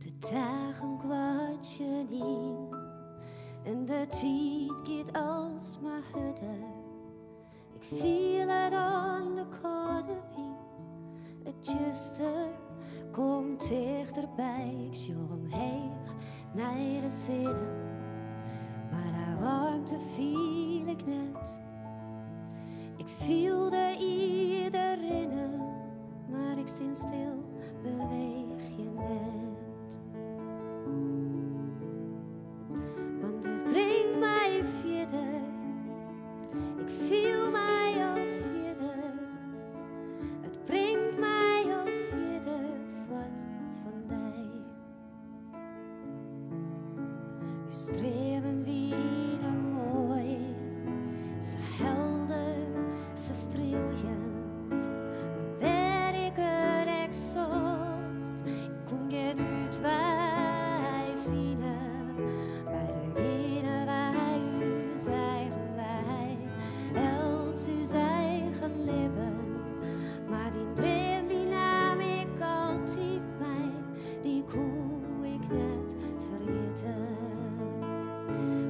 De dagen kwartje in en de tijd gaat als maar hudden. Ik viel het aan de koude wind, het juiste komt dichterbij. Ik sjoeg omheen naar de zin, maar daar warmte viel ik net. Ik voelde iedereen, maar ik zit stil, beweeg je net. Want het brengt mij verder, ik voel mij al verder. Het brengt mij al verder wat van mij. Uw streven wieder mooi, zo helder, zo striljend. Maar waar ik het echt zocht, ik kon geen uitwijnen. Bij degene waar uw eigen wij, helpt uw eigen lippen. Maar die droom die nam ik altijd mij, die kon ik net vergeten.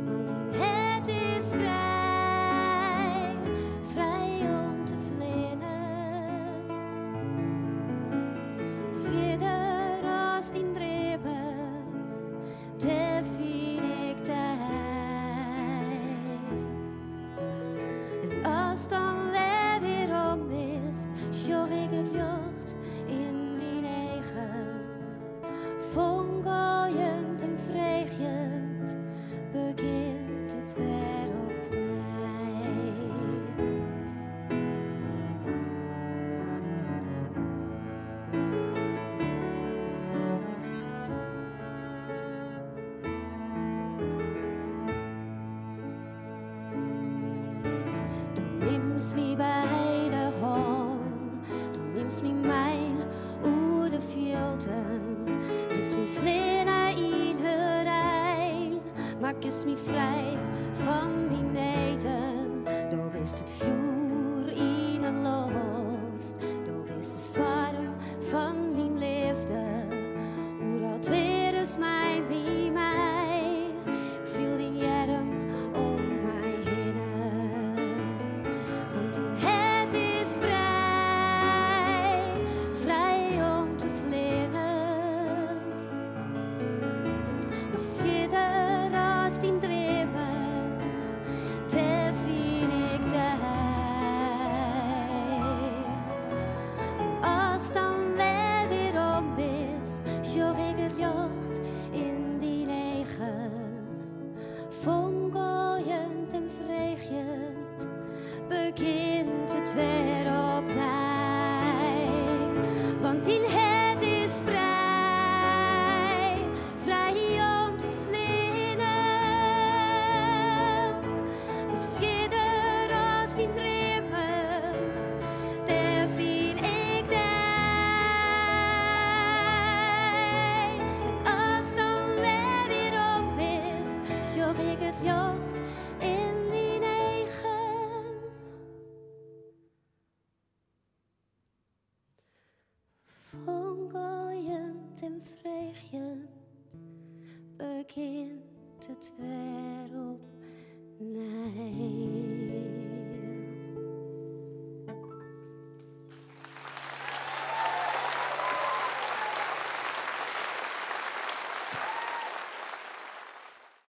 Want die het is vrij, vrij om te vliegen. Verder als die dromen, daar vind ik daar. En als dan weer om is, sjoeg ik het licht in die eigen. Fonkelend en vreugend begint het weer opnieuw. Du nimmst mich bei der Hand, du nimmst mich mein de velden, liet me vliegen in herein, maak is me vrij van mijn eten. Du bist het vuur in de lucht, du bist de storm van mijn liefde. Hoe dat weer is mij bij mij, ik voel die jerm om mij heen. Want het is vrij, vrij om te vliegen. Nog verder als die dromen, daar vind ik daar. En als dan weer om is, sjoeg ik het licht in die eigen. Fonkelend en vreugend begint het weer opnieuw. Want die het is vrij, vrij om te vliegen. Nog verder als die dromen, daar vind ik daar. En als dan weer om is, sjoeg ik het licht in die eigen. Fonkelend en vreugend begint het weer opnieuw.